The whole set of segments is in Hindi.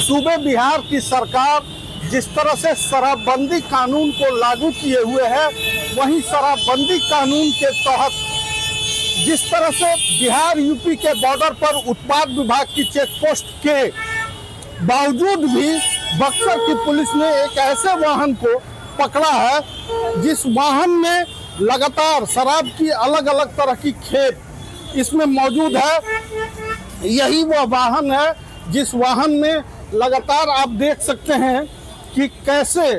सूबे बिहार की सरकार जिस तरह से शराबबंदी कानून को लागू किए हुए है, वहीं शराबबंदी कानून के तहत जिस तरह से बिहार यूपी के बॉर्डर पर उत्पाद विभाग की चेक पोस्ट के बावजूद भी बक्सर की पुलिस ने एक ऐसे वाहन को पकड़ा है जिस वाहन में लगातार शराब की अलग अलग तरह की खेप इसमें मौजूद है। यही वह वाहन है जिस वाहन में लगातार आप देख सकते हैं कि कैसे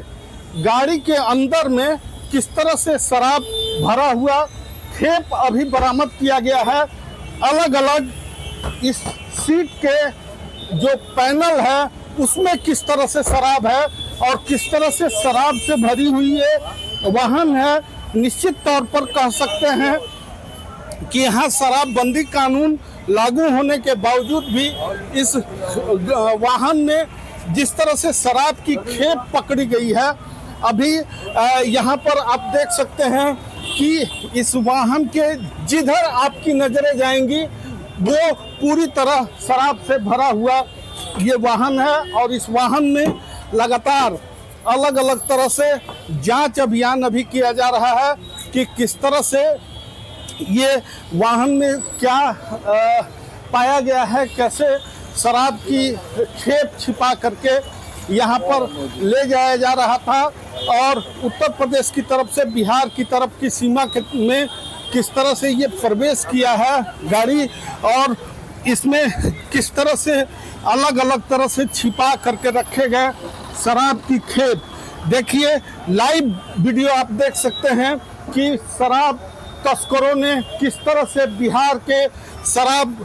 गाड़ी के अंदर में किस तरह से शराब भरा हुआ खेप अभी बरामद किया गया है। अलग अलग इस सीट के जो पैनल है उसमें किस तरह से शराब है और किस तरह से शराब से भरी हुई ये वाहन है। निश्चित तौर पर कह सकते हैं कि यहाँ शराबबंदी कानून लागू होने के बावजूद भी इस वाहन में जिस तरह से शराब की खेप पकड़ी गई है, अभी यहाँ पर आप देख सकते हैं कि इस वाहन के जिधर आपकी नजरें जाएंगी वो पूरी तरह शराब से भरा हुआ ये वाहन है। और इस वाहन में लगातार अलग अलग तरह से जांच अभियान अभी किया जा रहा है कि किस तरह से ये वाहन में क्या पाया गया है, कैसे शराब की खेप छिपा करके यहाँ पर ले जाया जा रहा था और उत्तर प्रदेश की तरफ से बिहार की तरफ की सीमा में किस तरह से ये प्रवेश किया है गाड़ी और इसमें किस तरह से अलग अलग तरह से छिपा करके रखे गए शराब की खेप। देखिए लाइव वीडियो आप देख सकते हैं कि शराब तस्करों ने किस तरह से बिहार के शराब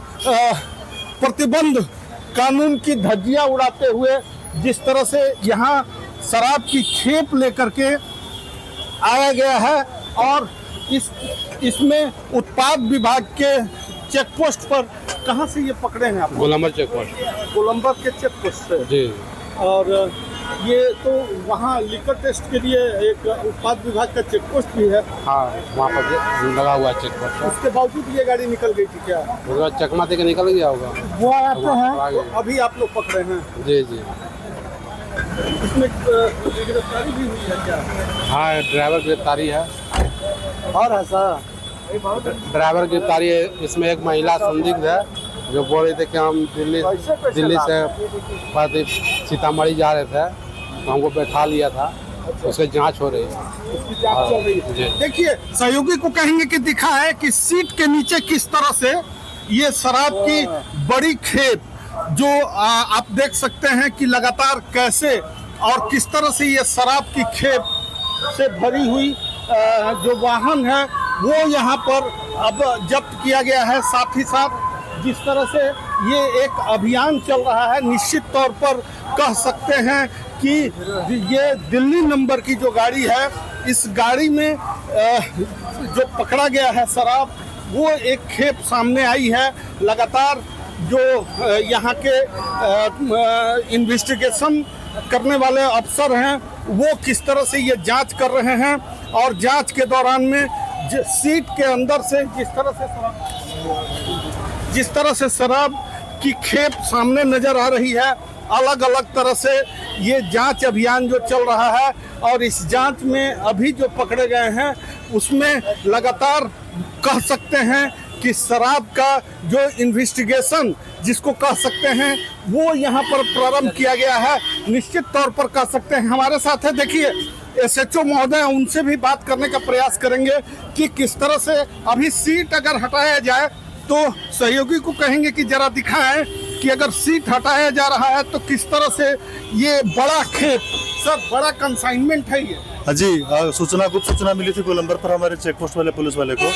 प्रतिबंध कानून की धज्जियां उड़ाते हुए जिस तरह से यहाँ शराब की खेप लेकर के आया गया है और इसमें उत्पाद विभाग के चेक पोस्ट पर कहाँ से ये पकड़े हैं आप? गोलंबर चेक पोस्ट, गोलंबर के चेक पोस्ट से जी। और ये तो वहाँ लिकर टेस्ट के लिए एक उत्पाद विभाग का चेक पोस्ट भी है। हाँ, वहाँ पर लगा हुआ चेक पोस्ट। उसके बावजूद ये गाड़ी निकल गई थी क्या? उसके बाद चकमा दे के निकल गया होगा। वो आते हैं तो अभी आप लोग पकड़े हैं? जी जी। इसमें गिरफ्तारी भी हुई है क्या? हाँ, ड्राइवर गिरफ्तारी है। और है सर ड्राइवर गिरफ्तारी है। इसमें एक महिला संदिग्ध है जो बोल रहे थे कि हम दिल्ली से सीतामढ़ी जा रहे थे तो हमको बैठा लिया था। उसकी जांच हो रही है। देखिए सहयोगी को कहेंगे कि दिखा है कि सीट के नीचे किस तरह से ये शराब की बड़ी खेप जो आप देख सकते हैं कि लगातार कैसे और किस तरह से ये शराब की खेप से भरी हुई जो वाहन है वो यहाँ पर अब जब्त किया गया है। साथ ही साथ जिस तरह से ये एक अभियान चल रहा है, निश्चित तौर पर कह सकते हैं कि ये दिल्ली नंबर की जो गाड़ी है, इस गाड़ी में जो पकड़ा गया है शराब वो एक खेप सामने आई है। लगातार जो यहाँ के इन्वेस्टिगेशन करने वाले अफसर हैं वो किस तरह से ये जांच कर रहे हैं और जांच के दौरान में सीट के अंदर से जिस तरह से शराब की खेप सामने नजर आ रही है, अलग अलग तरह से ये जांच अभियान जो चल रहा है और इस जांच में अभी जो पकड़े गए हैं उसमें लगातार कह सकते हैं कि शराब का जो इन्वेस्टिगेशन जिसको कह सकते हैं वो यहाँ पर प्रारंभ किया गया है। निश्चित तौर पर कह सकते हैं हमारे साथ है, देखिए SHO महोदय, उनसे भी बात करने का प्रयास करेंगे कि किस तरह से अभी सीट अगर हटाया जाए तो सहयोगी को कहेंगे कि जरा दिखाएं कि अगर सीट हटाया जा रहा है तो किस तरह से ये बड़ा खेप, सर बड़ा कंसाइनमेंट है ये। जी, गुप्त सूचना मिली थी गोलंबर पर हमारे चेक पोस्ट वाले पुलिस वाले को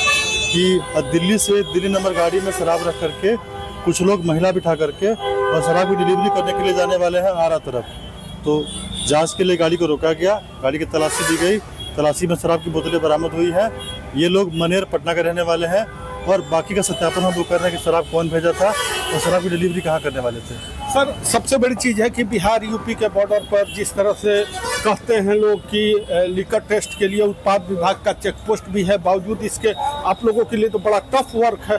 कि दिल्ली से दिल्ली नंबर गाड़ी में शराब रख करके कुछ लोग महिला बिठा करके और शराब की डिलीवरी करने के लिए जाने वाले हैं आरा तरफ। तो जांच के लिए गाड़ी को रोका गया, गाड़ी की तलाशी दी गई, तलाशी में शराब की बोतलें बरामद हुई है। ये लोग मनेर पटना के रहने वाले हैं और बाकी का सत्यापन हम लोग कर रहे हैं कि शराब कौन भेजा था और शराब की डिलीवरी कहाँ करने वाले थे। सर सबसे बड़ी चीज़ है कि बिहार यूपी के बॉर्डर पर जिस तरह से कहते हैं लोग कि लिकर टेस्ट के लिए उत्पाद विभाग का चेक पोस्ट भी है, बावजूद इसके आप लोगों के लिए तो बड़ा टफ वर्क है।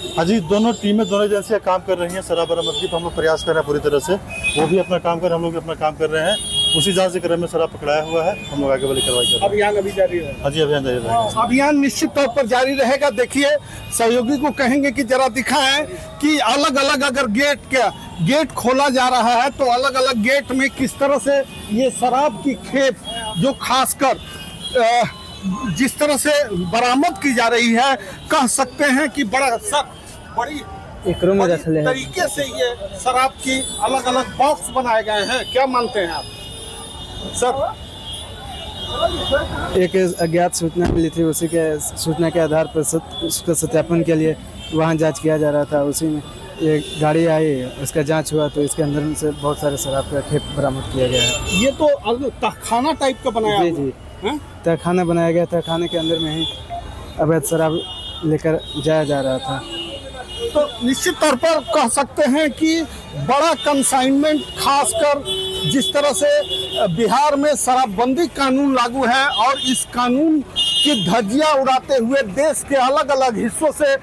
हाँ जी, दोनों टीमें, दोनों एजेंसियां काम कर रही हैं शराब बरामदगी पर। हम लोग प्रयास कर रहे हैं पूरी तरह से, वो भी अपना काम कर रहे हैं, हम लोग भी अपना काम कर रहे हैं। उसी जांच के क्रम में शराब पकड़ाया हुआ है, हम लोग आगे वाली कार्रवाई कर रहे हैं। अभियान अभी जारी है। हाँ जी, अभियान जारी रहेगा। अभियान निश्चित तौर पर जारी रहेगा। देखिए, सहयोगी को कहेंगे कि जरा दिखाएं कि अलग अलग अगर गेट खोला जा रहा है तो अलग अलग गेट में किस तरह से ये शराब की खेप जो खासकर जिस तरह से बरामद की जा रही है, कह सकते हैं कि बड़ी एकरों में रख ले हैं। तरीके से ये शराब की अलग अलग बॉक्स बनाए गए हैं। क्या मानते हैं आप सर? एक अज्ञात सूचना मिली थी, उसी के सूचना के आधार पर उसका सत्यापन के लिए वहाँ जांच किया जा रहा था। उसी में ये गाड़ी आई, उसका जांच हुआ तो इसके अंदर से बहुत सारे शराब का खेप बरामद किया गया है। ये तो तहखाना टाइप का बनाया जी हुआ जी, है? तहखाना बनाया गया था। खाने के अंदर में ही अवैध शराब लेकर जाया जा रहा था। तो निश्चित तौर पर कह सकते हैं कि बड़ा कंसाइनमेंट, खासकर जिस तरह से बिहार में शराबबंदी कानून लागू है और इस कानून की धज्जियां उड़ाते हुए देश के अलग अलग हिस्सों से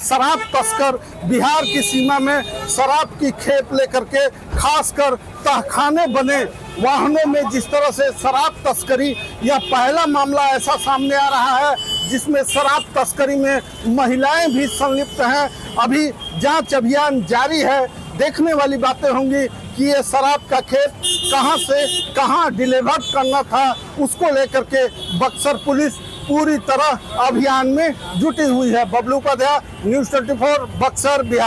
शराब तस्कर बिहार की सीमा में शराब की खेप लेकर के खासकर तहखाने बने वाहनों में जिस तरह से शराब तस्करी, यह पहला मामला ऐसा सामने आ रहा है जिसमें शराब तस्करी में महिलाएं भी संलिप्त हैं। अभी जांच अभियान जारी है। देखने वाली बातें होंगी कि ये शराब का खेप कहां से कहां डिलीवर करना था, उसको लेकर के बक्सर पुलिस पूरी तरह अभियान में जुटी हुई है। बबलू उपाध्याय, न्यूज़ 24, बक्सर, बिहार।